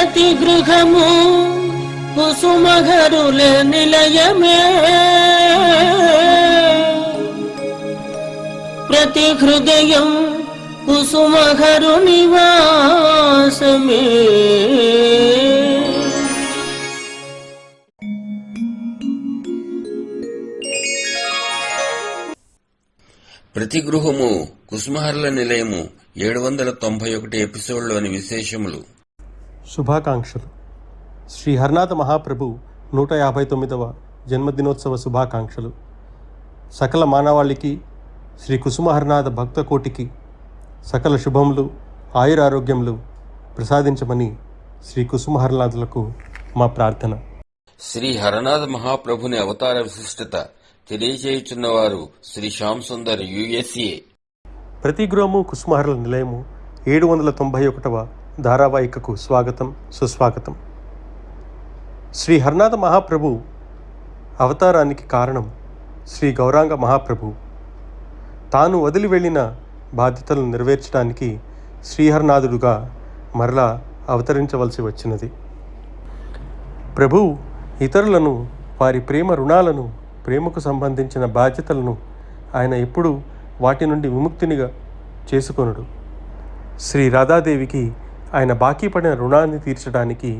ప్రతి గృహము కుసుమఘరుల నిలయమే, ప్రతి హృదయం కుసుమఘరు నివాసమే. ప్రతి గృహము కుసుమహరుల నిలయము 791 ఎపిసోడ్లోని విశేషములు. శుభాకాంక్షలు. శ్రీ హరనాథ మహాప్రభు 159వ జన్మదినోత్సవ శుభాకాంక్షలు. సకల మానవాళికి, శ్రీ కుసుమహరనాథ భక్త కోటికి సకల శుభములు, ఆయురారోగ్యములు ప్రసాదించమని శ్రీ కుసుమహరనాథులకు మా ప్రార్థన. శ్రీ హరనాథ మహాప్రభుని అవతార విశిష్టత తెలియజేయుచున్నవారు శ్రీ శ్యామ్ సుందర్ USA. ప్రతి గృహము కుసుమహరుల నిలయము 791వ ధారావాహికకు స్వాగతం, సుస్వాగతం. శ్రీ హరనాథ మహాప్రభు అవతారానికి కారణం శ్రీ గౌరాంగ మహాప్రభు. తాను వదిలి వెళ్ళిన బాధ్యతలను నెరవేర్చడానికి శ్రీహరనాథుడుగా మరలా అవతరించవలసి వచ్చినది. ప్రభు ఇతరులను, వారి ప్రేమ రుణాలను, ప్రేమకు సంబంధించిన బాధ్యతలను ఆయన ఎప్పుడూ వాటి నుండి విముక్తినిగా చేసుకొనుడు. శ్రీ రాధాదేవికి ఆయన బాకీ పడిన రుణాన్ని తీర్చడానికి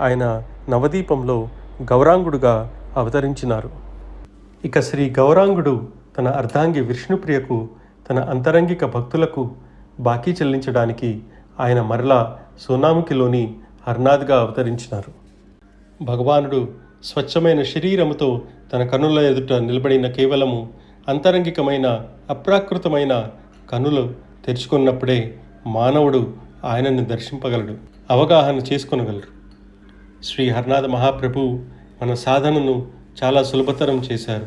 ఆయన నవదీపంలో గౌరాంగుడుగా అవతరించినారు. ఇక శ్రీ గౌరాంగుడు తన అర్ధాంగి విష్ణుప్రియకు, తన అంతరంగిక భక్తులకు బాకీ చెల్లించడానికి ఆయన మరలా సోనాముఖిలోని హర్నాథ్గా అవతరించినారు. భగవానుడు స్వచ్ఛమైన శరీరముతో తన కన్నుల ఎదుట నిలబడిన కేవలము అంతరంగికమైన, అప్రాకృతమైన కన్నులు తెరుచుకున్నప్పుడే మానవుడు ఆయనను దర్శింపగలడు, అవగాహన చేసుకొనగలడు. శ్రీ హరనాథ మహాప్రభు మన సాధనను చాలా సులభతరం చేశారు.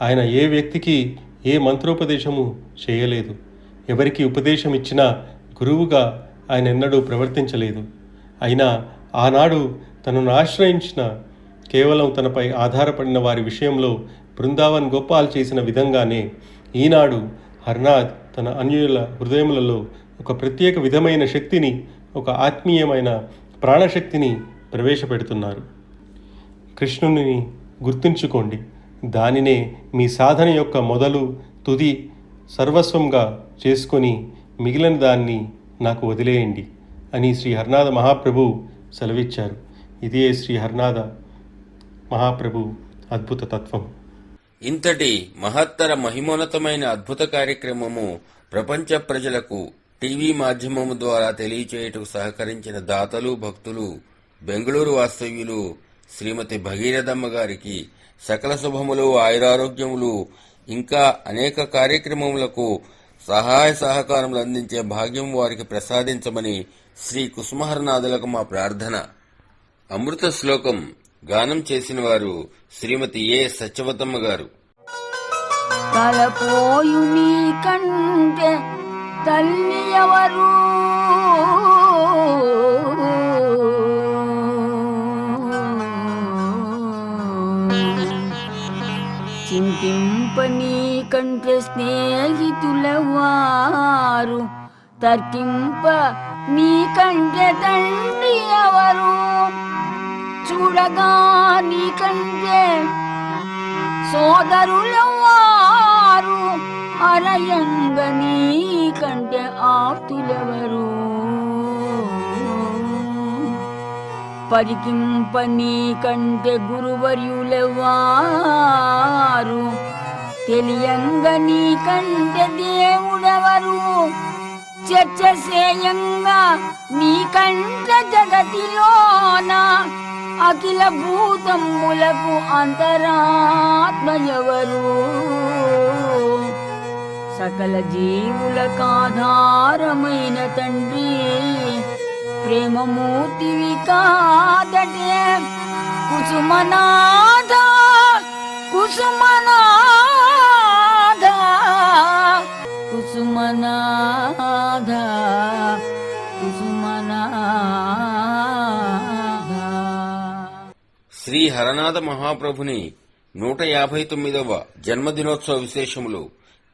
ఆయన ఏ వ్యక్తికి ఏ మంత్రోపదేశము చేయలేదు. ఎవరికి ఉపదేశం ఇచ్చినా గురువుగా ఆయన ఎన్నడూ ప్రవర్తించలేదు. అయినా ఆనాడు తనను ఆశ్రయించిన, కేవలం తనపై ఆధారపడిన వారి విషయంలో బృందావన్ గోపాల్ చేసిన విధంగానే ఈనాడు హరనాథ్ తన అన్యుల హృదయములలో ఒక ప్రత్యేక విధమైన శక్తిని, ఒక ఆత్మీయమైన ప్రాణశక్తిని ప్రవేశపెడుతున్నారు. కృష్ణుని గుర్తుంచుకోండి, దానినే మీ సాధన యొక్క మొదలు, తుది, సర్వస్వంగా చేసుకొని మిగిలిన దాన్ని నాకు వదిలేయండి అని శ్రీ హరనాథ మహాప్రభు సెలవిచ్చారు. ఇదే శ్రీ హరనాథ మహాప్రభు అద్భుత తత్వం. ఇంతటి మహత్తర మహిమోన్నతమైన అద్భుత కార్యక్రమము ప్రపంచ ప్రజలకు టీవీ మాధ్యమము ద్వారా తెలియచేయటకు సహకరించిన దాతలు, భక్తులు, బెంగళూరు వాస్తవ్యులు శ్రీమతి భగీరథమ్మ గారికి సకల శుభములు, ఆయురారోగ్యములు, ఇంకా అనేక కార్యక్రమములకు సహాయ సహకారములు అందించే భాగ్యం వారికి ప్రసాదించమని శ్రీ కుసుమహరనాథులకు మా ప్రార్థన. అమృత శ్లోకం గానం చేసిన వారు శ్రీమతి ఏ సత్యవతమ్మ గారు. తలపోయు నీ కంటే తల్లి ఎవరు, చింతింప నీ కంటే స్నేహితుల వారు, తర్కింప నీ కంటే తండ్రి ఎవరు, చూడగా నీ కంటే సోదరులవారు, అరయంగ నీ కంటే ఆప్తులెవరు, పరికింప నీ కంటే గురువర్యులెవారు, తెలియంగ నీ కంటే దేవుడెవరు, చర్చ చేయంగా నీ కంటే జగతిలోన అఖిల భూతములకు అంతరాత్మ ఎవరు, సకల జీవులకాధారమైన తండ్రి ప్రేమమూర్తివి కాదటే, కుసుమనాథ కుసుమనాథ కుసుమనాథ కుసుమనాథ. శ్రీ హరనాథ మహాప్రభుని 159వ జన్మదినోత్సవ విశేషములు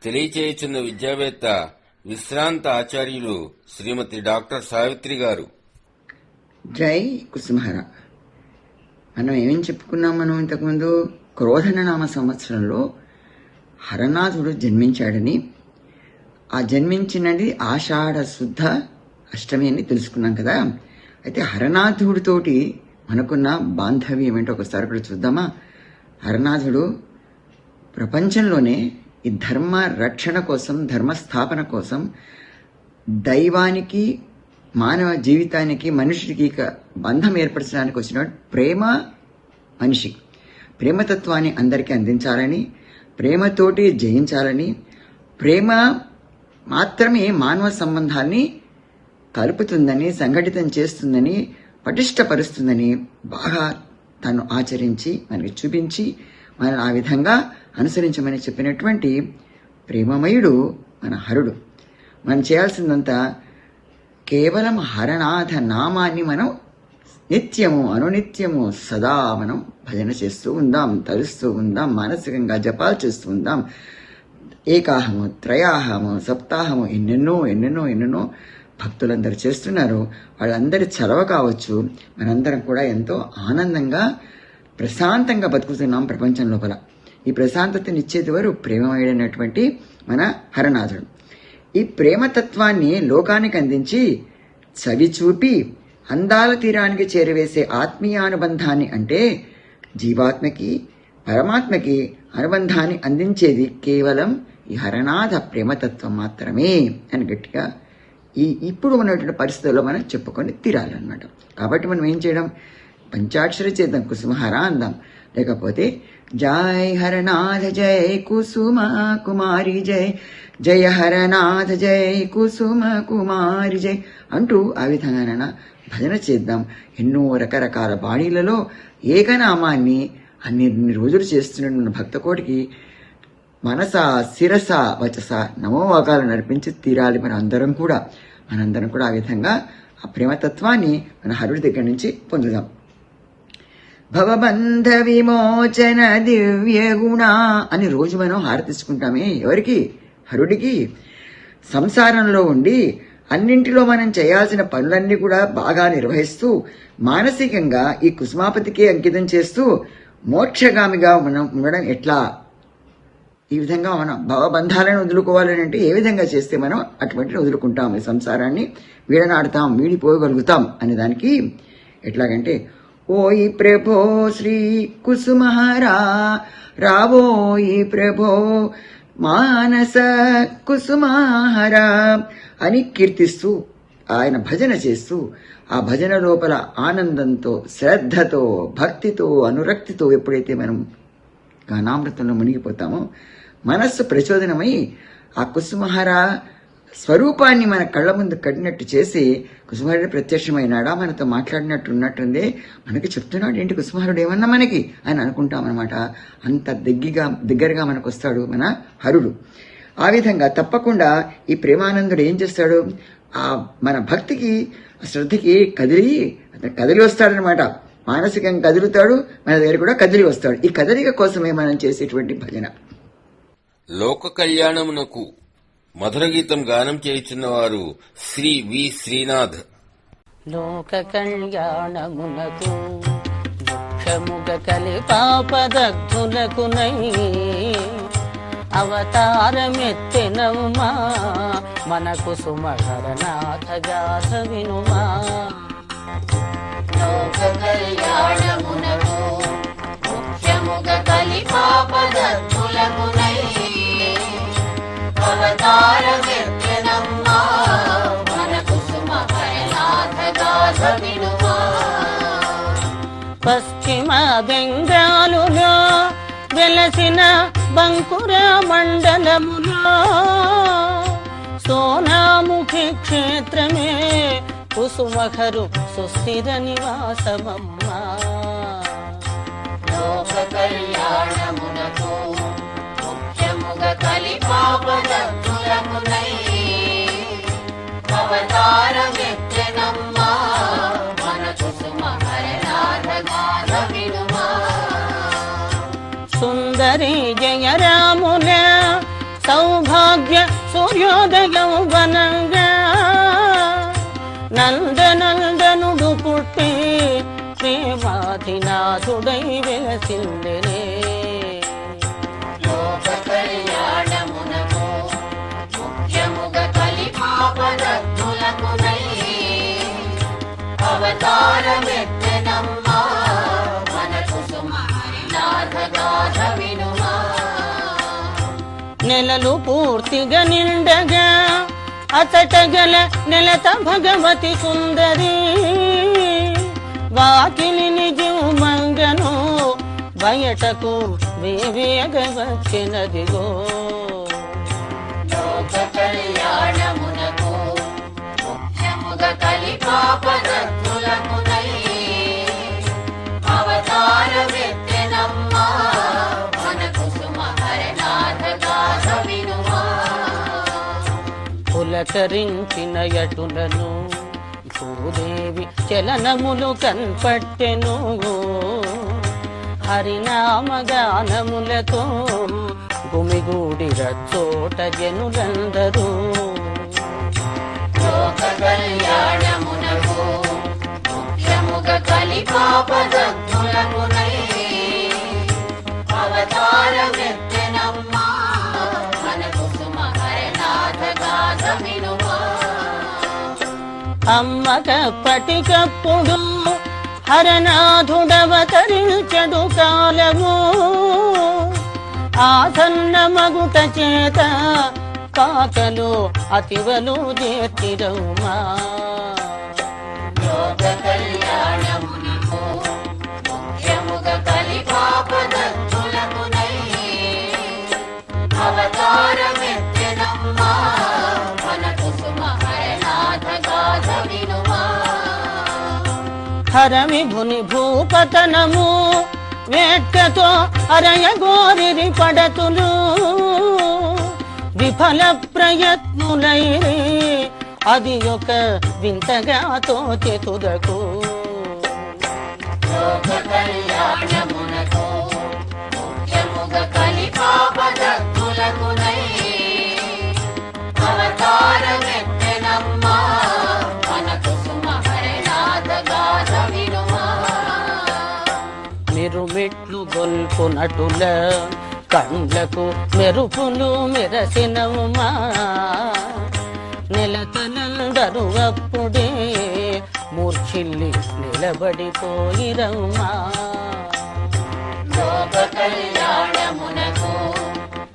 తెలియచేయుచున్న విద్యావేత్త, విశ్రాంత ఆచార్యులు శ్రీమతి డాక్టర్ సావిత్రి గారు. జై కుసుమహర. మనం ఏమేం చెప్పుకున్నాం? మనం ఇంతకుముందు క్రోధననామ సంవత్సరంలో హరనాథుడు జన్మించాడని, ఆ జన్మించినది ఆషాఢ శుద్ధ అష్టమి అని తెలుసుకున్నాం కదా. అయితే హరనాథుడితోటి మనకున్న బాంధవ్యం ఏంటో ఒకసారి కూడా చూద్దామా. హరనాథుడు ప్రపంచంలోనే ఈ ధర్మ రక్షణ కోసం, ధర్మస్థాపన కోసం, దైవానికి మానవ జీవితానికి మనుషుడికి బంధం ఏర్పరచడానికి వచ్చిన ప్రేమ మనిషి. ప్రేమతత్వాన్ని అందరికీ అందించాలని, ప్రేమతోటి జయించాలని, ప్రేమ మాత్రమే మానవ సంబంధాన్ని కలుపుతుందని, సంఘటితం చేస్తుందని, పటిష్టపరుస్తుందని బాగా తను ఆచరించి మనకి చూపించి మనం ఆ విధంగా అనుసరించమని చెప్పినటువంటి ప్రేమమయుడు మన హరుడు. మనం చేయాల్సిందంతా కేవలం హరనాథ నామాన్ని మనం నిత్యము అనునిత్యము సదా మనం భజన చేస్తూ ఉందాం, తలుస్తూ ఉందాం, మానసికంగా జపాలు చేస్తూ ఉందాం. ఏకాహము, త్రయాహము, సప్తాహము, ఎన్నెన్నో ఎన్నెన్నో ఎన్నెన్నో భక్తులందరూ చేస్తున్నారు. వాళ్ళందరి చలవ కావచ్చు. మనందరం కూడా ఎంతో ఆనందంగా ప్రశాంతంగా బతుకుతున్నాం ప్రపంచం లోపల. ఈ ప్రశాంతతని ఇచ్చేది వారు ప్రేమమయుడైనటువంటి మన హరనాథుడు. ఈ ప్రేమతత్వాన్ని లోకానికి అందించి చవి చూపి అందాల తీరానికి చేరవేసే ఆత్మీయానుబంధాన్ని, అంటే జీవాత్మకి పరమాత్మకి అనుబంధాన్ని అందించేది కేవలం ఈ హరనాథ ప్రేమతత్వం మాత్రమే అని గట్టిగా ఇప్పుడు ఉన్నటువంటి పరిస్థితుల్లో మనం చెప్పుకొని తీరాలన్నమాట. కాబట్టి మనం ఏం చేయడం? పంచాక్షరి చేద్దాం, కుసుమహర అందాం. లేకపోతే జై హరనాథ జై కుసుమ కుమారి జై, జయ హరనాథ జై కుసుమ కుమారి జై అంటూ ఆ విధంగానైనా భజన చేద్దాం. ఎన్నో రకరకాల బాణీలలో ఏకనామాన్ని అన్ని రోజులు చేస్తున్న భక్తకోటికి మనస శిరస వచస నమోవాకాలు నడిపించి తీరాలి. మనందరం కూడా ఆ విధంగా ఆ ప్రేమతత్వాన్ని మన హరుడి దగ్గర నుంచి పొందుదాం. భవబంధ విమోచన దివ్య గుణ అని రోజు మనం హారతిచ్చుకుంటామే. ఎవరికి? హరుడికి. సంసారంలో ఉండి అన్నింటిలో మనం చేయాల్సిన పనులన్నీ కూడా బాగా నిర్వహిస్తూ మానసికంగా ఈ కుసుమాపతికే అంకితం చేస్తూ మోక్షగామిగా మనం ఉండడం ఎట్లా? ఈ విధంగా మనం భవబంధాలను వదులుకోవాలని అంటే ఏ విధంగా చేస్తే మనం అటువంటిని వదులుకుంటాం, ఈ సంసారాన్ని వీడనాడుతాం, వీడిపోగలుగుతాం అనే దానికి ఎట్లాగంటే, ఓయి ప్రభో శ్రీ కుసుమహరా రావోయి ప్రభో మానస కుసుమహరా అని కీర్తిస్తూ ఆయన భజన చేస్తూ ఆ భజన లోపల ఆనందంతో, శ్రద్ధతో, భక్తితో, అనురక్తితో ఎప్పుడైతే మనం గానామృతంలో మునిగిపోతామో మనస్సు ప్రచోదనమై ఆ కుసుమహర స్వరూపాన్ని మన కళ్ళ ముందు కట్టినట్టు చేసి, కుసుమహరుడు ప్రత్యక్షమైనాడా, మనతో మాట్లాడినట్టున్నట్టుంది, మనకి చెప్తున్నాడు ఏంటి కుసుమహరుడు ఏమన్నా మనకి అని అనుకుంటామన్నమాట. అంత దగ్గరగా మనకు వస్తాడు మన హరుడు. ఆ విధంగా తప్పకుండా ఈ ప్రేమానందుడు ఏం చేస్తాడు? ఆ మన భక్తికి, శ్రద్ధకి కదిలి వస్తాడనమాట. మానసికంగా కదులుతాడు, మన దగ్గర కూడా కదిలి వస్తాడు. ఈ కదలిక కోసమే మనం చేసేటువంటి భజన. లోక కళ్యాణమునకు మధుర గీతం గానం చేయుచున్నవారు శ్రీ వి శ్రీనాథ్. లోక కళ్యాణమునకు ముఖ్యముగ కలిపాపదగ్ధులకునై అవతారమెత్తెనమ్మా మన కుసుమహరనాథ గాథ వినుమా. లోక కళ్యాణమునకు ముఖ్యముగ కలిపాపదగ్ధులకునై అవతారమెత్తెనమ్మా మన కుసుమహరనాథ గాథ వినుమా. పశ్చిమ బెంగాలులో వెలసిన బంకుర మండలములో సోనాముఖి క్షేత్రమే కుసుమహరు సుస్థిర నివాసమమ్మా. లోక కళ్యాణమునకు ముఖ్యముగ కలిపాపదగ్ధులకునై అవతారమెత్తెనమ్మా మన కుసుమహరనాథ గాథ వినుమా. సుందరి జయరాముల సౌభాగ్య సూర్యోదయం వనంగా నందనందనుడు పుట్టి కోటినాథుడై వెలసిందెనే. లోక కళ్యాణమునకు ముఖ్యముగా కలిపాపదత్తులకునై అవతారమెత్తెనమ్మా మన కుసుమ హరినాథ గాథ వినుమా. నెలలు పూర్తిగా నిండగా అతటగల నెలత భగవతి సుందరి వాకిలి నిజమంగను బయటకు వేవేగవచ్చినదిగో. లోక కళ్యాణమునకు ముఖ్యముగా కలిపాపదత్తులకునై అవతారమెత్తెనమ్మా మన కుసుమ హరినాథ గాథ వినుమా. పులకరించిన యటులను భూదేవి చలనములు కన్పట్టెను. హరినామగానములతో గుమిగూడిర చోట జనులందరూ. లోక కళ్యాణమునకు ముఖ్యముగా కలిపాపదత్తులకునై అవతారమెత్తెనమ్మా మన కుసుమ హరినాథ గాథ వినుమా. అమ్మకప్పటికప్పుడు హరనాథుడవతరించడు కాలము. ఆసన్న మగుట చేత కాకలు అతివలు చేతిరౌమా. లోక కళ్యాణమునకు ముఖ్యముగా కలిపాపదత్తులకునై అవతారమెత్తెనమ్మా మన కుసుమ హరినాథ గాథ వినుమా. హరమిభుని భూపతనము వేట్కతో అరయగోరిరి పడతులు. విఫల ప్రయత్నులైరి అది ఒక వింతగా తోచెతుదకు. లోక కళ్యాణమునకు ముఖ్యముగా కలిపాపదత్తులకునై అవతారమెత్తెనమ్మా మన కుసుమ హరినాథ గాథ వినుమా. మెరుమెట్లు గొల్పునటుల కండ్లకు మెరుపులు మెరసినవుమా. నెలతనందరు అప్పుడే మూర్ఛిల్లి నిలబడిపోయిరవుమా. లోక కళ్యాణమునకు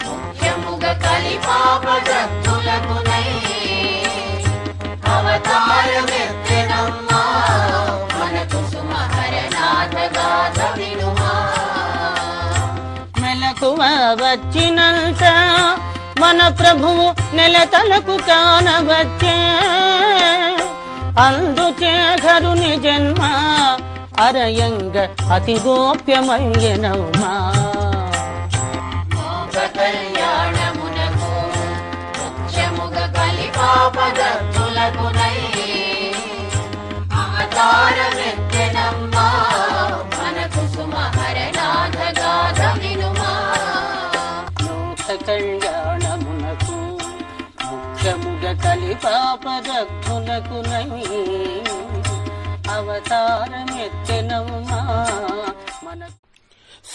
ముఖ్యముగా కలిపాపదత్తులకునై అవతారమెత్తెనమ్మా మన కుసుమ హరినాథ గాథ వినుమా. మెలకువ వచ్చినంత మన ప్రభువు నెలతలకు కానవచ్చే. అందుచే ఘరుని జన్మ అరయంగ అతి గోప్యమయ్యనమ్మా. లోక కళ్యాణమునకు ముఖ్యముగా కలిపాపదత్తులకునై అవతారమెత్తెనమ్మా మన కుసుమ హరినాథ గాథ వినుమా. లోక కళ్యాణమునకు ముఖ్యముగా కలిపాపదగ్గులకునై అవతారమెత్తెనమ్మా మన.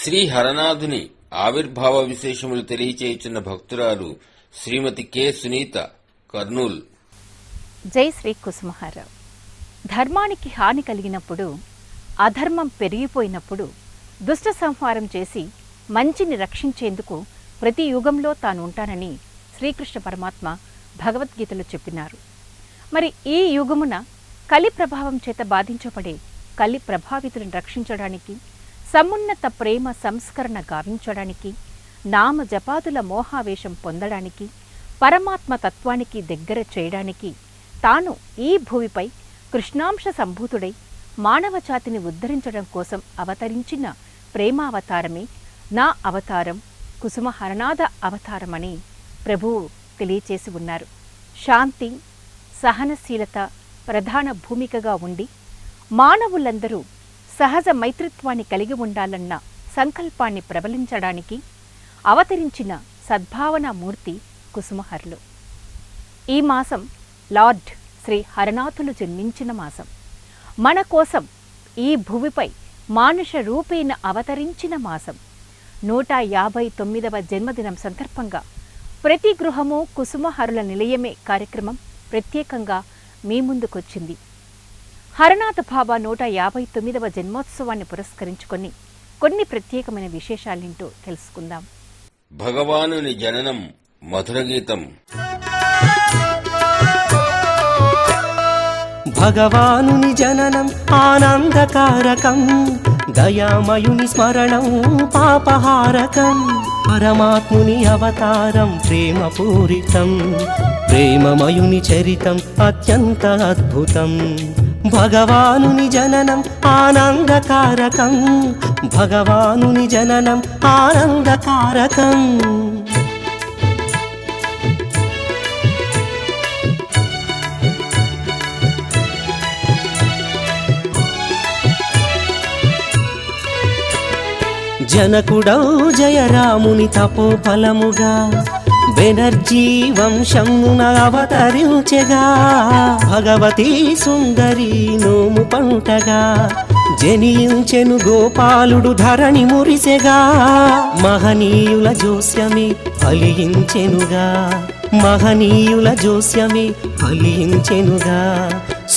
శ్రీ హరనాథుని ఆవిర్భావ విశేషములు తెలియచేయుచున్న భక్తురాలు శ్రీమతి కె సునీత, కర్నూల్. జై శ్రీ కుసుమహారావు. ధర్మానికి హాని కలిగినప్పుడు, అధర్మం పెరిగిపోయినప్పుడు దుష్ట సంహారం చేసి మంచిని రక్షించేందుకు ప్రతి యుగంలో తాను ఉంటానని శ్రీకృష్ణ పరమాత్మ భగవద్గీతలో చెప్పినారు. మరి ఈ యుగమున కలి ప్రభావం చేత బాధించబడే కలి ప్రభావితులను రక్షించడానికి, సమున్నత ప్రేమ సంస్కరణ గావించడానికి, నామ జపాదుల మోహావేశం పొందడానికి, పరమాత్మ తత్వానికి దగ్గర చేయడానికి తాను ఈ భూమిపై కృష్ణాంశ సంభూతుడై మానవజాతిని ఉద్ధరించడం కోసం అవతరించిన ప్రేమావతారమే నా అవతారం, కుసుమ హరనాథ అవతారమని ప్రభువు తెలియచేసి ఉన్నారు. శాంతి, సహనశీలత ప్రధాన భూమికగా ఉండి మానవులందరూ సహజ మైత్రిత్వాన్ని కలిగి ఉండాలన్న సంకల్పాన్ని ప్రబలించడానికి అవతరించిన సద్భావనామూర్తి కుసుమహరులు. ఈ మాసం లార్డ్ శ్రీ హరనాథులు జన్మించిన మాసం. మన కోసం ఈ భూమిపై మానుష రూపేణ అవతరించిన మాసం. 159వ జన్మదినం సందర్భంగా ప్రతి గృహము కుసుమహరుల నిలయమే కార్యక్రమం ప్రత్యేకంగా మీ ముందుకొచ్చింది. హరనాథ బాబా 159వ జన్మోత్సవాన్ని పురస్కరించుకొని కొన్ని ప్రత్యేకమైన విశేషాలేంటో తెలుసుకుందాం. భగవానుని జననం మధుర గీతం. భగవానుని జననం ఆనందకారకం, దయామయుని స్మరణం పాపహారకం. పరమాత్ముని అవతారం ప్రేమపూరితం, ప్రేమమయుని చరితం అత్యంత అద్భుతం. భగవానుని జననం ఆనందకారకం, భగవానుని జననం ఆనందకారకం. జనకుడౌ జయరాముని తపోఫలముగా బెనర్జీ వంశమున అవతరించెగా. భగవతీ సుందరి నోము పంటగా జనించెను గోపాలుడు ధరణి మురిసెగా. మహనీయుల జోస్యమే ఫలించెనుగా, మహనీయుల జోస్యమే ఫలించెనుగా.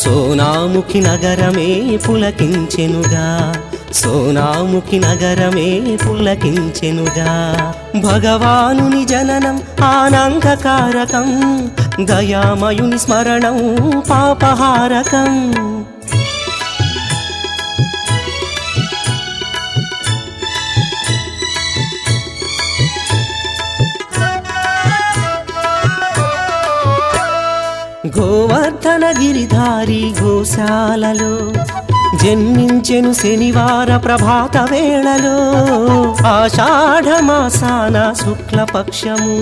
సోనాముఖి నగరమే పులకించెనుగా, సోనాముఖి నగరమే పులకించెనుగా. భగవానుని జననం ఆనందకారకం, దయామయుని స్మరణం పాపహారకం. గోవర్ధన గిరిధారి గోశాలలో జన్మించెను శనివార ప్రభాత వేళలో. ఆషాఢమాసాన శుక్లపక్షము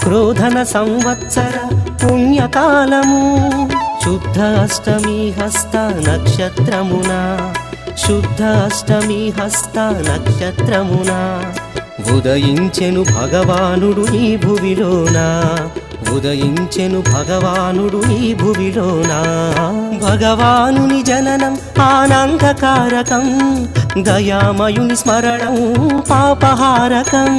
క్రోధన సంవత్సర పుణ్యకాలము. శుద్ధ అష్టమి హస్త నక్షత్రమున, శుద్ధ అష్టమి హస్త నక్షత్రమున ఉదయించెను భగవానుడు ఈ భువిలోనా, ఉదయించెను భగవానుడు ఈ భువిలోనా. భగవానుని జననం ఆనందకారకం, దయామయుని స్మరణం పాపహారకం.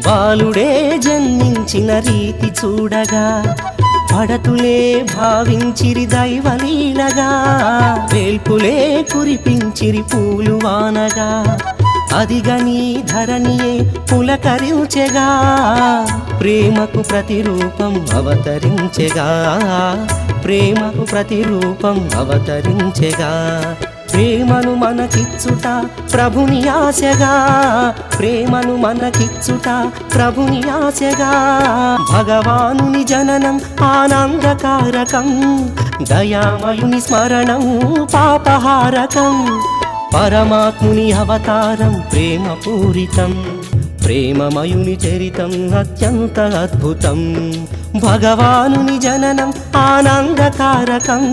బాలుడే జన్మించిన రీతి చూడగా పడతులే భావించిరి దైవలీలగా. వేల్పులే కురిపించిరి పూలు వానగా, అదిగని ధరణియే పులకరించెగా. ప్రేమకు ప్రతిరూపం అవతరించెగా, ప్రేమకు ప్రతిరూపం అవతరించెగా. ప్రేమను మనకిచ్చుట ప్రభుని ఆశగా, ప్రేమను మనకిచ్చుట ప్రభుని ఆశగా. భగవానుని జననం ఆనందకారకం, దయామయుని స్మరణం పాపహారకం. పరమాత్ముని అవతారం ప్రేమపూరితం, ప్రేమమయుని చరితం అత్యంత అద్భుతం. భగవానుని జననం ఆనందకారకం,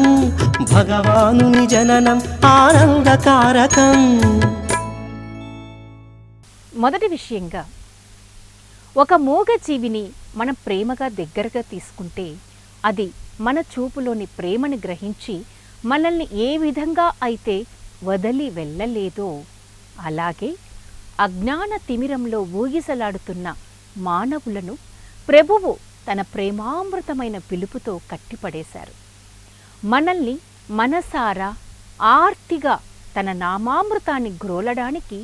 భగవానుని జననం ఆనందకారకం. మొదటి విషయంగా, ఒక మూగ జీవిని మనం ప్రేమగా దగ్గరగా తీసుకుంటే అది మన చూపులోని ప్రేమని గ్రహించి మనల్ని ఏ విధంగా అయితే వదిలి వెళ్ళలేదో, అలాగే అజ్ఞాన తిమిరంలో ఊగిసలాడుతున్న మానవులను ప్రభువు తన ప్రేమామృతమైన పిలుపుతో కట్టిపడేశారు. మనల్ని మనసారా ఆర్తిగా తన నామామృతాన్ని గ్రోలడానికి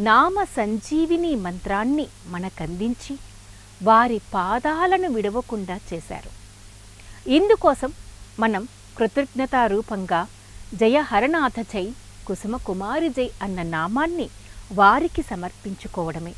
నామ సంజీవిని మంత్రాన్ని మనకందించి వారి పాదాలను విడవకుండా చేశారు. ఇందుకోసం మనం కృతజ్ఞతారూపంగా జయ హరనాథ జై, కుసుమ కుమారి జై అన్న నామాన్ని వారికి సమర్పించుకోవడమే.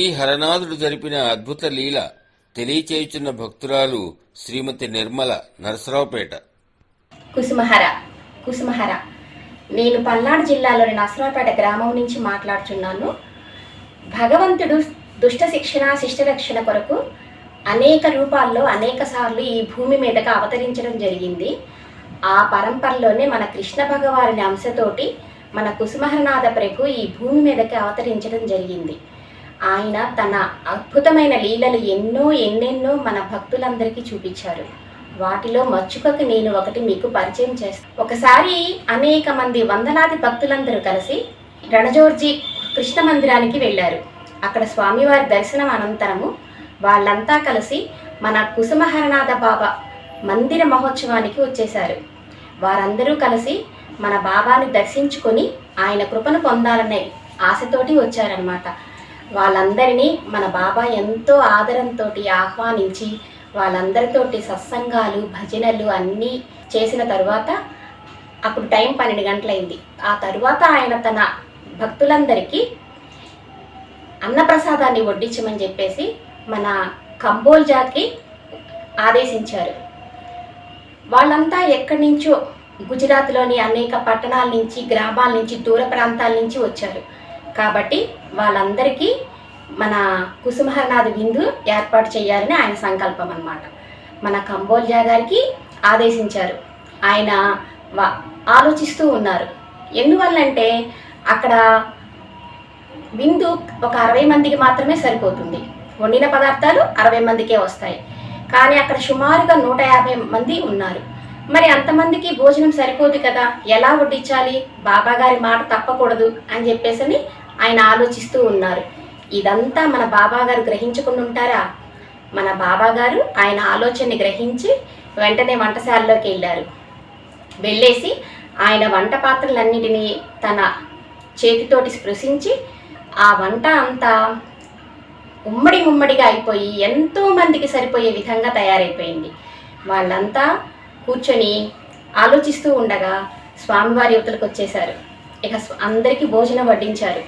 శ్రీ హరనాథుడు జరిపిన అద్భుత లీల తెలియచేయుచున్న భక్తురాలు శ్రీమతి నిర్మల, నరసరావుపేట. కుసుమహర నేను పల్నాడు జిల్లాలోని నరసరావుపేట గ్రామం నుంచి మాట్లాడుతున్నాను. భగవంతుడు దుష్ట శిక్షణ శిష్ట రక్షణ కొరకు అనేక రూపాల్లో అనేక సార్లు ఈ భూమి మీదకి అవతరించడం జరిగింది. ఆ పరంపరలోనే మన కృష్ణ భగవాని అంశతోటి మన కుసుమహరనాథ ప్రభు ఈ భూమి మీదకి అవతరించడం జరిగింది. ఆయన తన అద్భుతమైన లీలలు ఎన్నెన్నో మన భక్తులందరికీ చూపించారు. వాటిలో మచ్చుకకు నేను ఒకటి మీకు పరిచయం చేస్తాను. ఒకసారి అనేక మంది వందలాది భక్తులందరూ కలిసి రణజోర్జీ కృష్ణ మందిరానికి వెళ్ళారు. అక్కడ స్వామివారి దర్శనం అనంతరము వాళ్ళంతా కలిసి మన కుసుమహరనాథ బాబా మందిర మహోత్సవానికి వచ్చేశారు. వారందరూ కలిసి మన బాబాని దర్శించుకొని ఆయన కృపను పొందాలనే ఆశతోటి వచ్చారనమాట. వాళ్ళందరినీ మన బాబా ఎంతో ఆదరంతో ఆహ్వానించి వాళ్ళందరితోటి సత్సంగాలు భజనలు అన్నీ చేసిన తరువాత అప్పుడు టైం 12 గంటలైంది. ఆ తరువాత ఆయన తన భక్తులందరికీ అన్నప్రసాదాన్ని వడ్డించమని చెప్పేసి మన కంబోల్జాకి ఆదేశించారు. వాళ్ళంతా ఎక్కడి నుంచో గుజరాత్లోని అనేక పట్టణాల నుంచి గ్రామాల నుంచి దూర ప్రాంతాల నుంచి వచ్చారు. కాబట్టి వాళ్ళందరికీ మన కుసుమహరనాథ విందు ఏర్పాటు చేయాలని ఆయన సంకల్పం అన్నమాట. మన కంబోల్జా గారికి ఆదేశించారు. ఆయన ఆలోచిస్తూ ఉన్నారు. ఎందువల్లంటే అక్కడ విందు ఒక 60 మందికి మాత్రమే సరిపోతుంది. వండిన పదార్థాలు 60 మందికే వస్తాయి. కానీ అక్కడ సుమారుగా 150 మంది ఉన్నారు. మరి అంతమందికి భోజనం సరిపోదు కదా, ఎలా వడ్డించాలి, బాబా గారి మాట తప్పకూడదు అని చెప్పేసి ఆయన ఆలోచిస్తూ ఉన్నారు. ఇదంతా మన బాబా గారు గ్రహించకుండా ఉంటారా? మన బాబా గారు ఆయన ఆలోచనని గ్రహించి వెంటనే వంటశాలలోకి వెళ్ళేసి ఆయన వంట పాత్రలన్నిటినీ తన చేతితోటి స్పృశించి ఆ వంట అంతా ఉమ్మడిగా అయిపోయి ఎంతో మందికి సరిపోయే విధంగా తయారైపోయింది. వాళ్ళంతా కూర్చొని ఆలోచిస్తూ ఉండగా స్వామివారి యువతలకు వచ్చేశారు. ఇక అందరికీ భోజనం వడ్డించారు.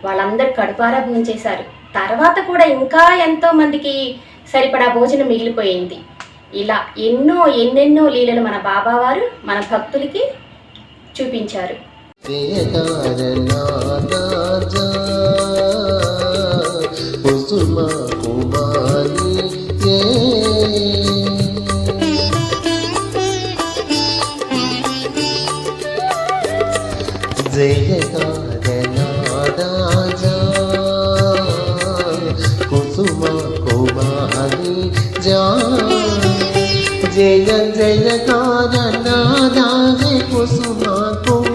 వాళ్ళందరూ కడుపారా భోంచేశారు. తర్వాత కూడా ఇంకా ఎంతో మందికి సరిపడా భోజనం మిగిలిపోయింది. ఇలా ఎన్నెన్నో లీలలు మన బాబావారు మన భక్తులకి చూపించారు. జయ జయ కారనాద కుసుమ కుమారి